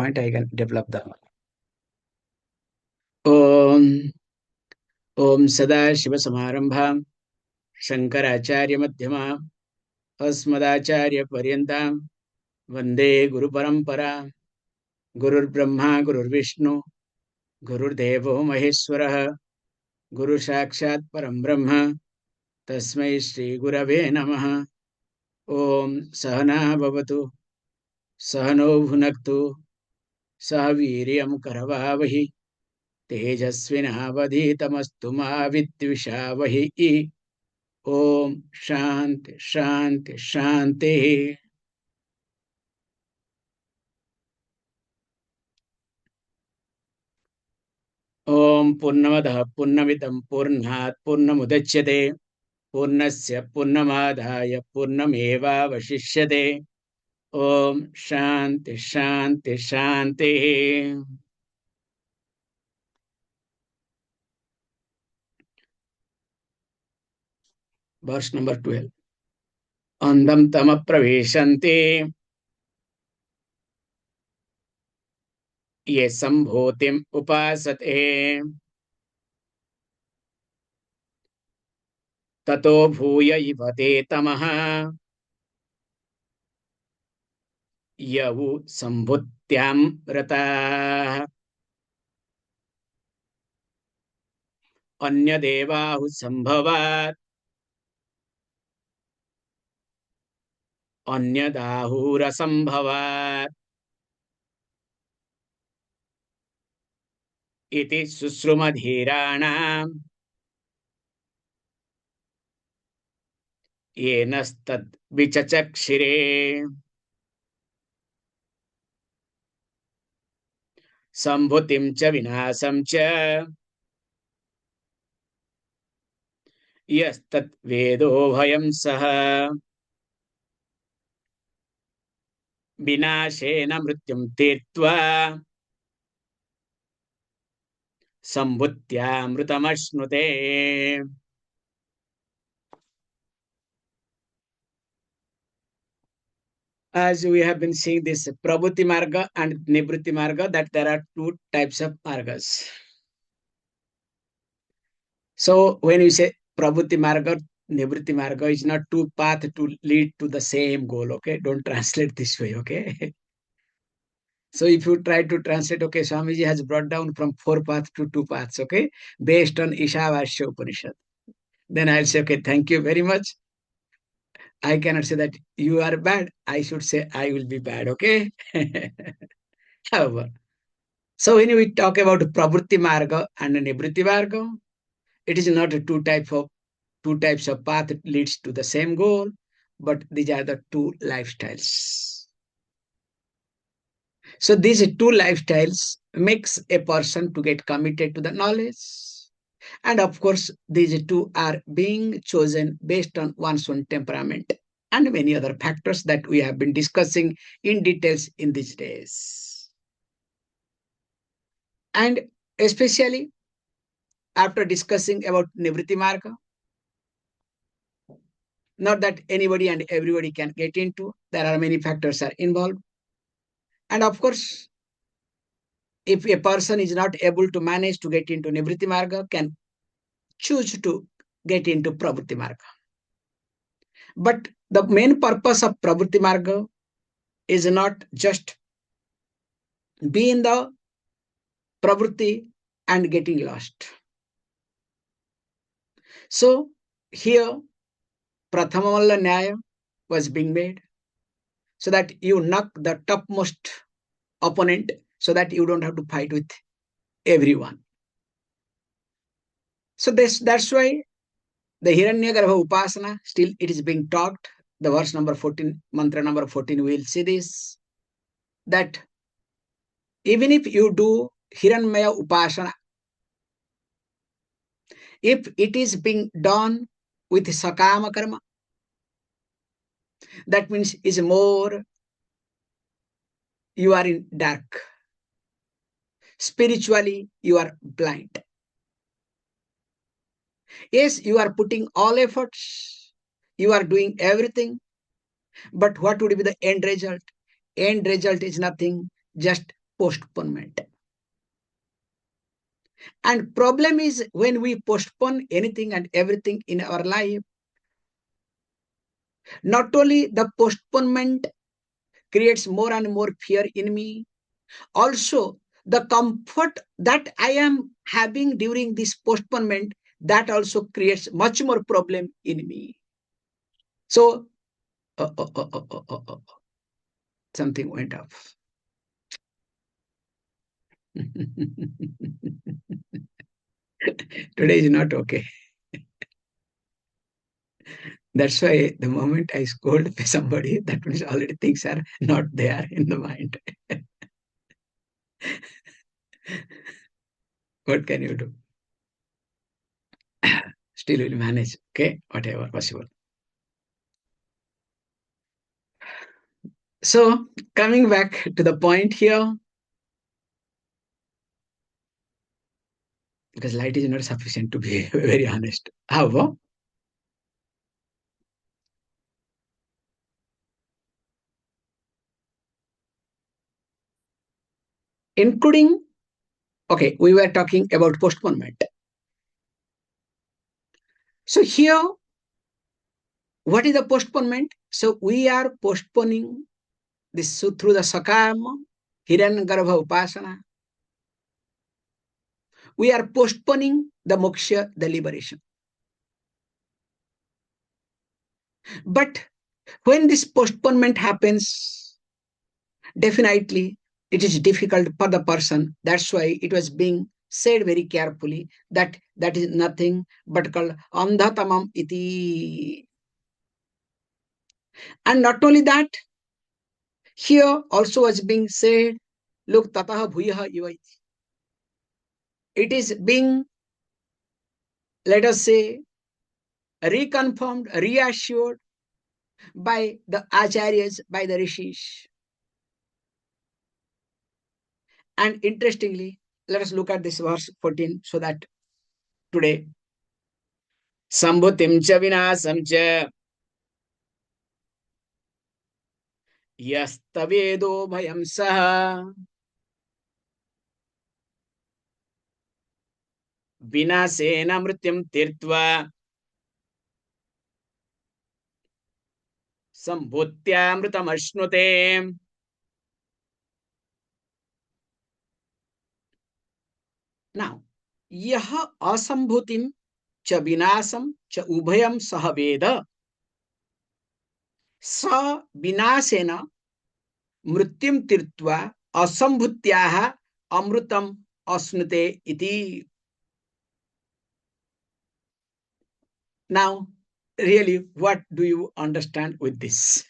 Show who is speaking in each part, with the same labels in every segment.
Speaker 1: point I can develop the Om Om Sada Shiva Samarambha Śaṅkarācārya Madhyama Asmadācārya Paryantam Vande Guru Parampara Gurur Brahma Gurur Vishnu Gurur Devo Maheswara Guru Sakshat Param Brahma Tasmai Shri Gurave Namaha Om Sahana Bhavatu Sahano Bhunaktu Sahaviryam Karavavahi Tejasvinavadhitamastu ma vidvishavahi. Om Shanti Shanti Shanti. Om Purnamadaha Purnamidam Purnat Purnamudachyate Purnasya Purnamadhaya Purnameva Vashishyate. Om Shanti Shanti Shanti. Verse number 12. Andam tama praveshanti ye sambhūtim upasate tato bhuya ivate tamaha yavu sambhutyam rata anya devahu sambhavat anya dahura sambhavat iti susrumadhiranam yenastad vicacakṣire saṁbhūtim ca vinasam ca yastat vedo uभयम saha vinashena mrityum tirtva sambhutyamrutamashnuते. As we have been seeing this Prabhuti Marga and Nivritti Marga, that there are two types of margas. So when you say Prabhuti Marga, Nivritti Marga is not two paths to lead to the same goal, okay? Don't translate this way, okay? So if you try to translate, okay, Swamiji has brought down from 4 paths to 2 paths, okay, based on Ishavasya Upanishad. Then I'll say, okay, thank you very much. I cannot say that you are bad. I should say I will be bad, okay? However, so when we talk about Pravritti Marga and Nivritti Marga, it is not a two types of path that leads to the same goal, but these are the two lifestyles. So these two lifestyles makes a person to get committed to the knowledge. And of course, these two are being chosen based on one's own temperament and many other factors that we have been discussing in details in these days. And especially after discussing about Nivritti Marga, not that anybody and everybody can get into, there are many factors are involved. And of course, if a person is not able to manage to get into Nivritti Marga, can choose to get into Pravritti Marga. But the main purpose of Pravritti Marga is not just be in the Pravritti and getting lost. So here, Prathamamalla Nyaya was being made so that you knock the topmost opponent so that you don't have to fight with everyone. So that's why the HiranyaGarbha Upasana, still it is being taught. The verse number 14, mantra number 14, we will see this, that even if you do Māyā-upāsanā, if it is being done with sakārma karma, that means is more you are in dark. Spiritually, you are blind. Yes, you are putting all efforts, you are doing everything, but what would be the end result? End result is nothing, just postponement. And problem is when we postpone anything and everything in our life, not only the postponement creates more and more fear in me, also the comfort that I am having during this postponement, that also creates much more problem in me. So, something went off. Today is not okay. That's why the moment I scold somebody, that means already things are not there in the mind. What can you do? Still will manage, okay? Whatever possible. So, coming back to the point here, because light is not sufficient to be very honest. However, including, okay, we were talking about postponement. So here, what is the postponement? So we are postponing this through the sakama, HiranyaGarbha Upasana. We are postponing the moksha, the liberation. But when this postponement happens, definitely it is difficult for the person. That's why it was being said very carefully that that is nothing but called andhatamam iti. And not only that, here also was being said, look, tataha bhuyaha iva. It is being, let us say, reconfirmed, reassured by the acharyas, by the rishis. And interestingly, let us look at this verse 14 so that today, sambhūtim cha vinasam cha yastavedo bhayam saha vinasena mrityam tirtva sambhūtyamritam ashnute. Now, yaha asaṁbhūtim cha vinasam cha uभयम saha veda sa vinasena mrityam tirtva asaṁbhūtyaha amrutam asnute iti. Now, really, what do you understand with this?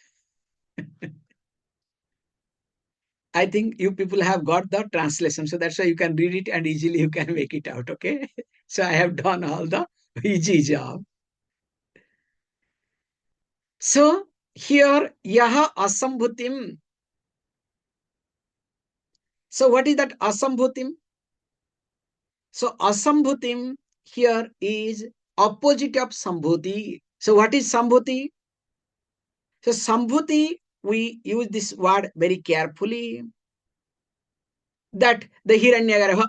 Speaker 1: I think you people have got the translation, so that's why you can read it and easily you can make it out, okay? So I have done all the easy job. So here, yaha asaṁbhūtim. So what is that asaṁbhūtim? So asaṁbhūtim here is opposite of sambhūti. So what is sambhūti? So sambhūti, we use this word very carefully, that the HiranyaGarbha.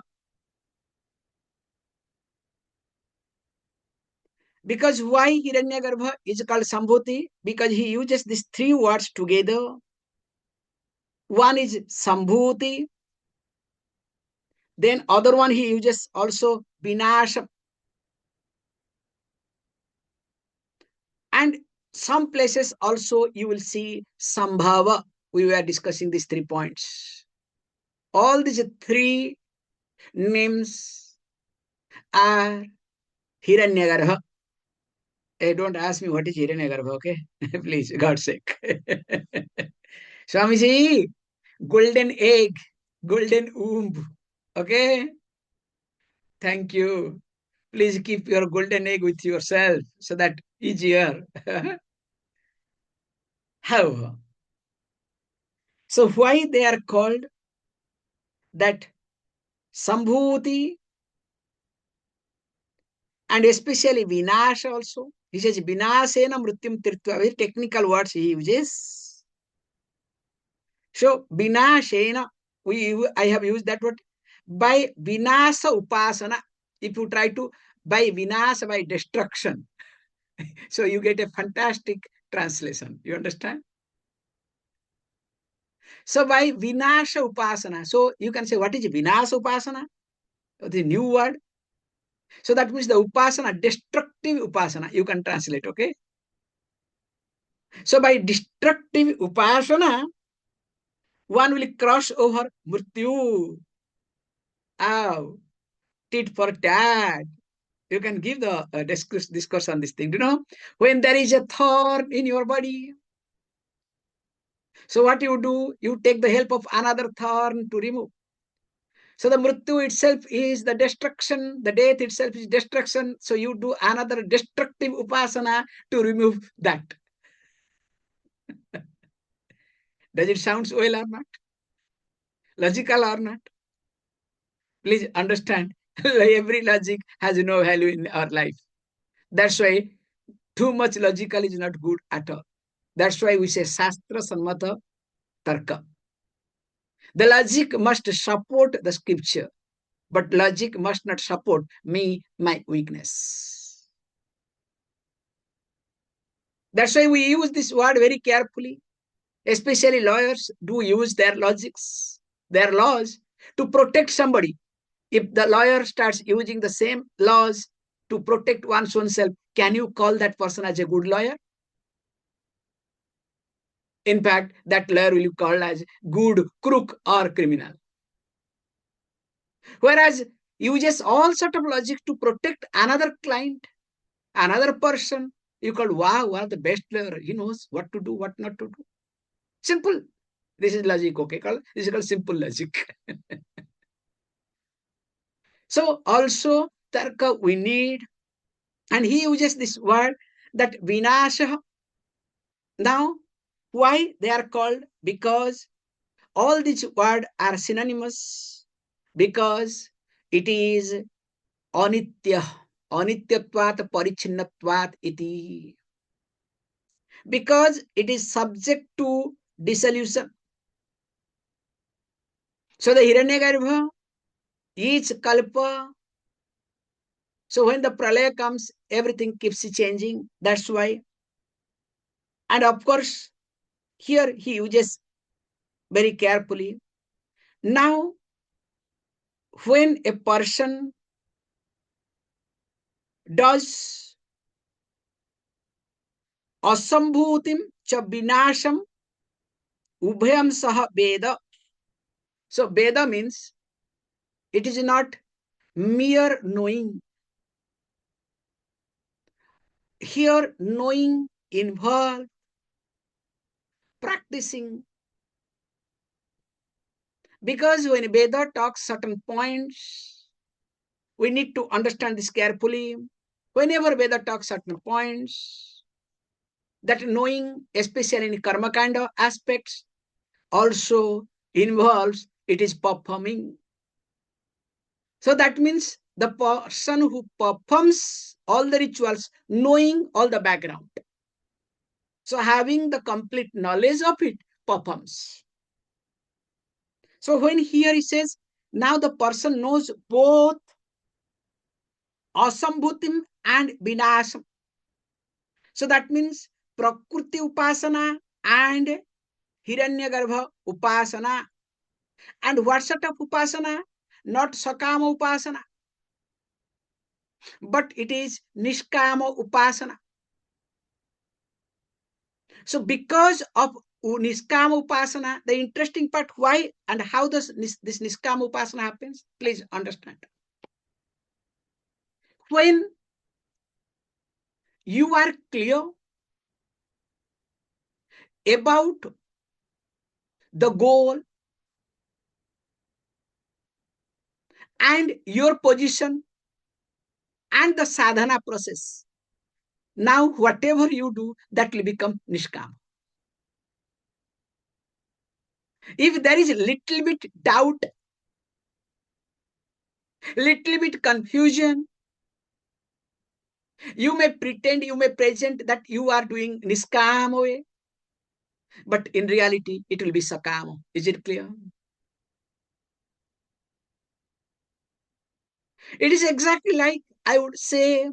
Speaker 1: Because why HiranyaGarbha is called sambhūti? Because he uses these three words together. One is sambhūti, then other one he uses also vinasha. And some places also you will see sambhava. We were discussing these 3 points. All these 3 names are HiranyaGarbha. Hey, don't ask me what is HiranyaGarbha, okay? Please, God's sake. Swamiji, golden egg, golden womb, okay? Thank you. Please keep your golden egg with yourself so that easier. How? So why they are called that sambhūti and especially vinasha also? He says vinasena mrityam tirtva. Very technical words he uses. So vinashena, I have used that word. By vinasa upasana, if you try to, by vinasa, by destruction. So you get a fantastic translation. You understand? So by vinasha upasana, so you can say, what is vinasa upasana? The new word. So that means the upasana, destructive upasana, you can translate, okay? So by destructive upasana, one will cross over mrityu. Oh, tit for tat. You can give the discourse on this thing. You know, when there is a thorn in your body, so what you do, you take the help of another thorn to remove. So the mrityu itself is the destruction, the death itself is destruction. So you do another destructive upasana to remove that. Does it sound well or not? Logical or not? Please understand, every logic has no value in our life. That's why too much logical is not good at all. That's why we say Shastra Sammata Tarka. The logic must support the scripture, but logic must not support me, my weakness. That's why we use this word very carefully. Especially lawyers do use their logics, their laws to protect somebody. If the lawyer starts using the same laws to protect one's own self, can you call that person as a good lawyer? In fact, that lawyer will be called as good crook or criminal. Whereas uses all sort of logic to protect another client, another person, you call, wow, one of the best lawyer. He knows what to do, what not to do. Simple. This is logic, okay? This is called simple logic. So also tarka we need, and he uses this word that vinasha. Now, why they are called? Because all these words are synonymous, because it is anitya, anityatvat parichinnatvat iti. Because it is subject to dissolution. So the HiranyaGarbha, each kalpa, so when the pralaya comes, everything keeps changing. That's why. And of course, here he uses very carefully. Now, when a person does asaṁbhūtim cha vinasham uභयम saha veda. So veda means it is not mere knowing. Here knowing involves practicing. Because when Veda talks certain points, we need to understand this carefully. Whenever Veda talks certain points, that knowing, especially in karma kind of aspects, also involves, it is performing. So that means the person who performs all the rituals, knowing all the background. So having the complete knowledge of it, performs. So when here he says, now the person knows both asaṁbhūtim and vinasham. So that means prakriti upasana and HiranyaGarbha upasana. And what sort of upasana? Not sakama upasana, but it is niṣkāma-upāsanā. So because of niṣkāma-upāsanā, the interesting part, why and how does this niṣkāma-upāsanā happens? Please understand. When you are clear about the goal and your position and the sadhana process, now whatever you do, that will become niṣkāma. If there is little bit doubt, little bit confusion, you may pretend, you may present that you are doing niṣkāma way, but in reality, it will be sakāma. Is it clear? It is exactly like, I would say,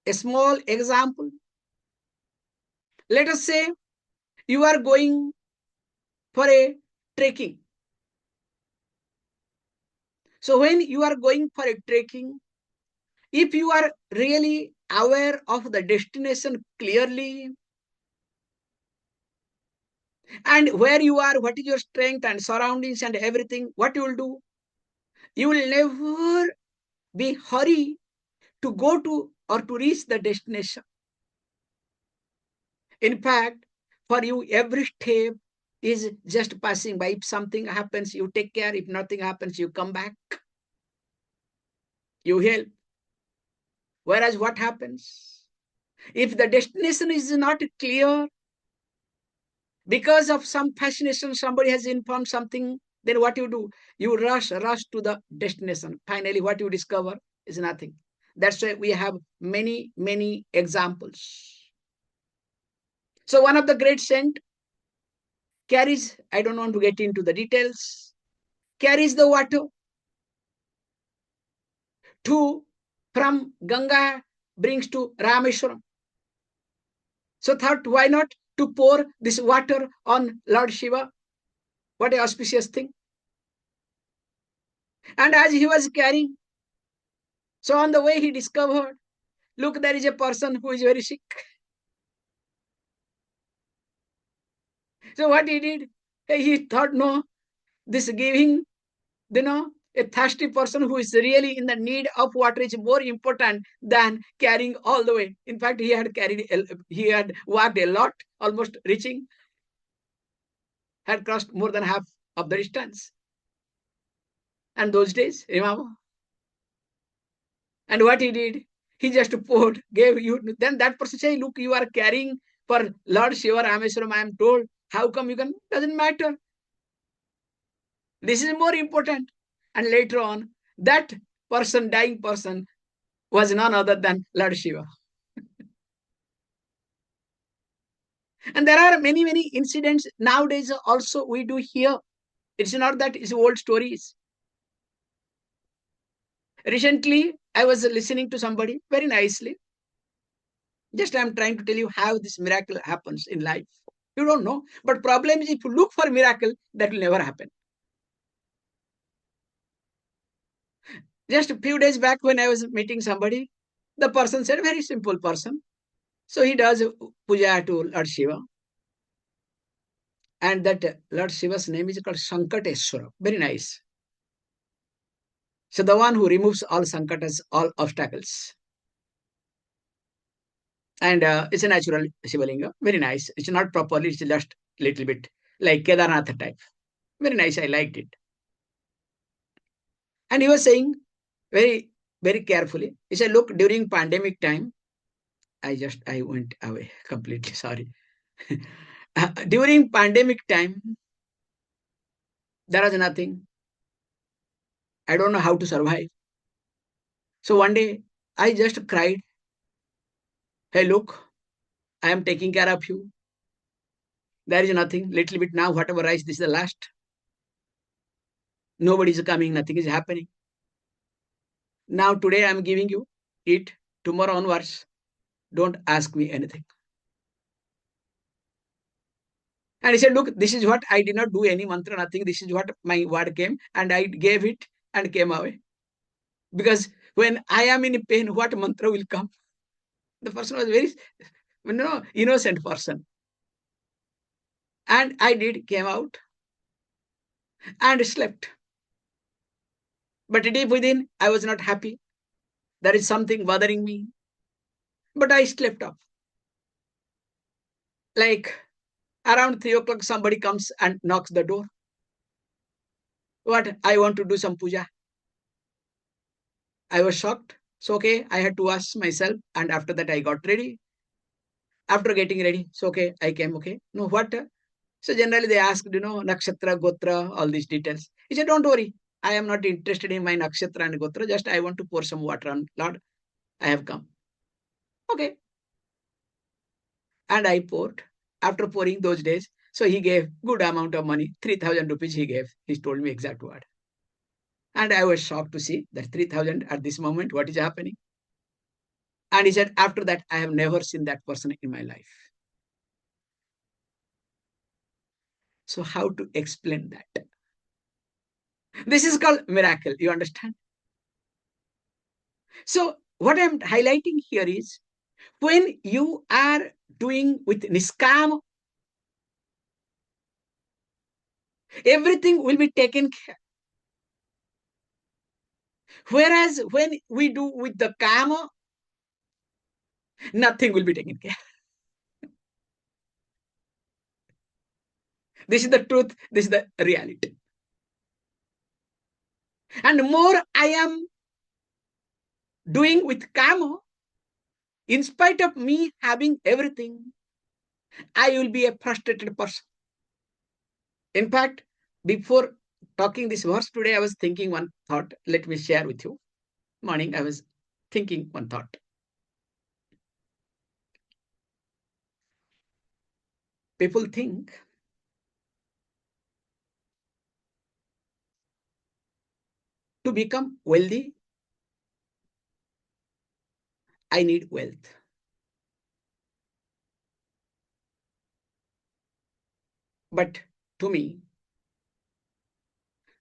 Speaker 1: a small example. Let us say you are going for a trekking. So when you are going for a trekking, if you are really aware of the destination clearly, and where you are, what is your strength and surroundings and everything, what you will do? You will never be hurry to go to or to reach the destination. In fact, for you, every step is just passing by. If something happens, you take care. If nothing happens, you come back. You help. Whereas what happens? If the destination is not clear, because of some fascination, somebody has informed something, then what you do? You rush to the destination. Finally, what you discover is nothing. That's why we have many, many examples. So one of the great saints carries, I don't want to get into the details, carries the water to, from Ganga, brings to Rameshwaram. So thought, why not to pour this water on Lord Shiva? What an auspicious thing. And as he was carrying, so on the way he discovered, look, there is a person who is very sick. So what he did? He thought, no, this giving, a thirsty person who is really in the need of water is more important than carrying all the way. In fact, he had walked a lot, almost reaching, had crossed more than half of the distance. And those days, remember? And what he did? He just poured, gave you. Then that person say, look, you are carrying for Lord Shiva Rameswaram, I am told. How come you can? Doesn't matter. This is more important. And later on, that person, dying person, was none other than Lord Shiva. And there are many, many incidents nowadays also we do hear. It's not that it's old stories. Recently, I was listening to somebody very nicely. Just I'm trying to tell you how this miracle happens in life. You don't know. But problem is, if you look for miracle, that will never happen. Just a few days back when I was meeting somebody, the person said, very simple person. So he does puja to Lord Shiva. And that Lord Shiva's name is called Śaṅkara-authorized. Very nice. So the one who removes all sankatas, all obstacles. And it's a natural Shivalinga. Very nice. It's not properly, it's just a little bit like Kedarnath type. Very nice. I liked it. And he was saying very, very carefully. He said, look, during pandemic time, I went away completely. Sorry. During pandemic time, there was nothing. I don't know how to survive. So one day I just cried. Hey, look, I am taking care of you. There is nothing. Little bit now, whatever rise, this is the last. Nobody is coming. Nothing is happening. Now today I am giving you it. Tomorrow onwards, don't ask me anything. And he said, look, this is what I did not do any mantra, nothing. This is what my word came, and I gave it and came away. Because when I am in pain, what mantra will come? The person was very innocent person. And I did, came out and slept. But deep within, I was not happy. There is something bothering me. But I slept off. Like around 3 o'clock, somebody comes and knocks the door. What? I want to do some puja. I was shocked. So, okay, I had to wash myself. And after that, I got ready. After getting ready, so, okay, I came, okay. No, what? So, generally, they asked, nakshatra, gotra, all these details. He said, don't worry. I am not interested in my nakshatra and gotra. Just I want to pour some water on Lord. I have come. Okay. And I poured. After pouring those days, so he gave good amount of money, 3,000 rupees he gave. He told me exact word. And I was shocked to see that 3,000 at this moment, what is happening? And he said, after that, I have never seen that person in my life. So how to explain that? This is called miracle, you understand? So what I'm highlighting here is, when you are doing with niṣkāma, everything will be taken care. Whereas when we do with the kāma, nothing will be taken care. This is the truth. This is the reality. And more I am doing with kāma, in spite of me having everything, I will be a frustrated person. In fact, before talking this verse today, I was thinking one thought. Let me share with you. Morning, I was thinking one thought. People think to become wealthy, I need wealth. But to me,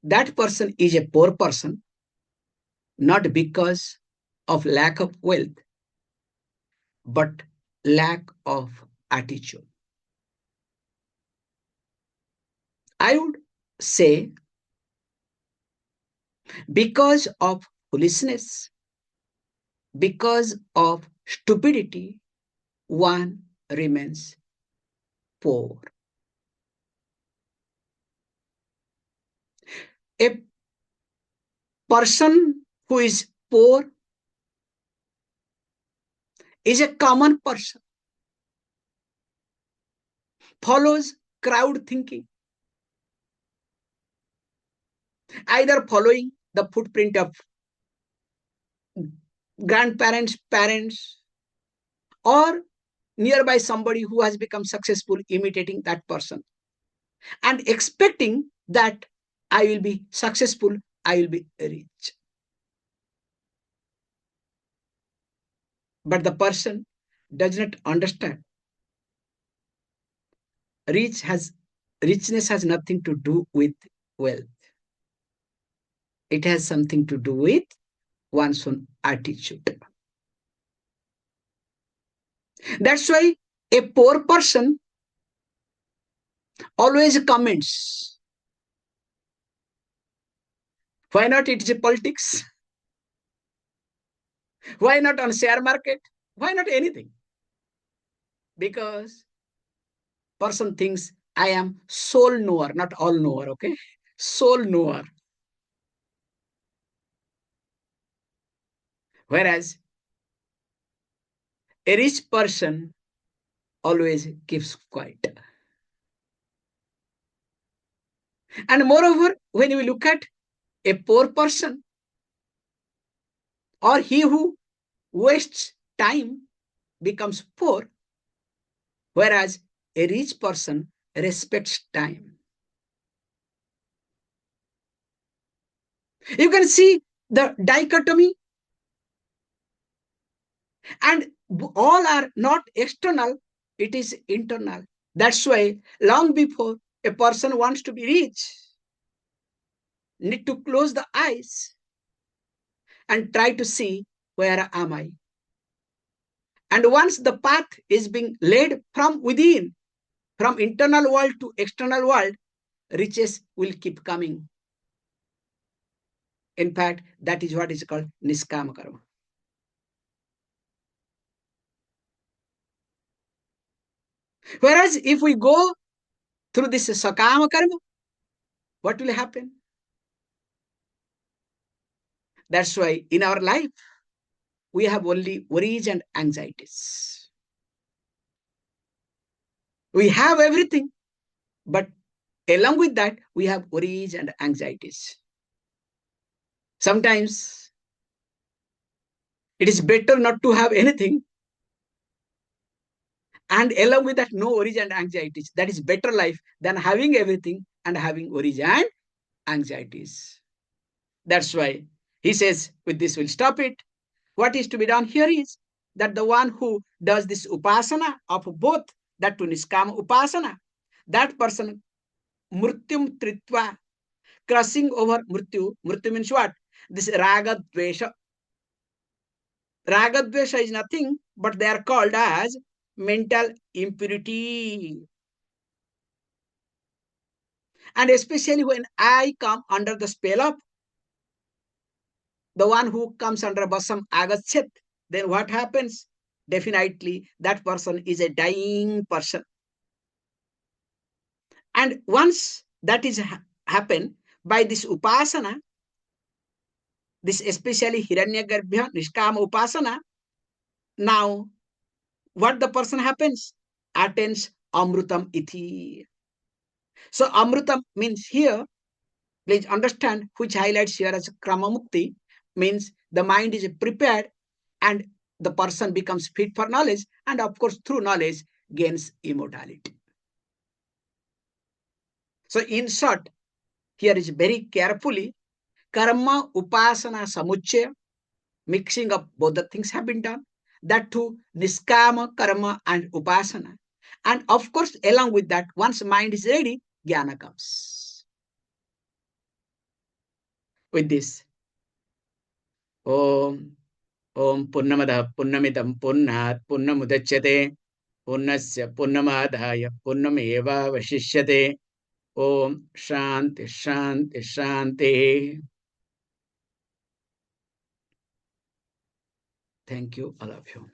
Speaker 1: that person is a poor person, not because of lack of wealth, but lack of attitude. I would say because of foolishness, because of stupidity, one remains poor. A person who is poor is a common person, follows crowd thinking, either following the footprint of grandparents, parents, or nearby somebody who has become successful, imitating that person and expecting that I will be successful, I will be rich. But the person does not understand. Richness has nothing to do with wealth. It has something to do with one's own attitude. That's why a poor person always comments. Why not it is politics? Why not on share market? Why not anything? Because person thinks I am soul knower, not all knower, okay? Soul knower. Whereas a rich person always keeps quiet. And moreover, when we look at a poor person, or he who wastes time, becomes poor, whereas a rich person respects time. You can see the dichotomy, and all are not external, it is internal. That's why long before a person wants to be rich, need to close the eyes and try to see, where am I? And once the path is being laid from within, from internal world to external world, riches will keep coming. In fact, that is what is called niṣkāma karma. Whereas if we go through this sakāma karma, what will happen? That's why in our life, we have only worries and anxieties. We have everything, but along with that, we have worries and anxieties. Sometimes it is better not to have anything, and along with that, no worries and anxieties. That is better life than having everything and having worries and anxieties. That's why he says, with this we'll stop it. What is to be done here is that the one who does this upasana of both, that to niṣkāma-upāsanā, that person mrityum tritva, crossing over mrityu. Mrityu means what? This raga-dvesha. Raga-dvesha is nothing but they are called as mental impurity. And especially when I come under the spell of the one who comes under basam agachet, then what happens? Definitely that person is a dying person. And once that is happen by this upasana, this especially HiranyaGarbha niṣkāma-upāsanā, now what the person happens? Attains amrutam iti. So amrutam means here, please understand, which highlights here as kramamukti, means the mind is prepared and the person becomes fit for knowledge, and of course through knowledge gains immortality. So in short, here is very carefully karma upasana samuchaya, mixing up both the things have been done, that too niṣkāma karma and upasana. And of course, along with that, once mind is ready, jnana comes. With this, Om Purnamada Purnamidam Purnat Purnamudachyate Purnasya Purnamadhaya Purnameva Vashishyate. Om Shanti Shanti Shanti. Thank you, all of you.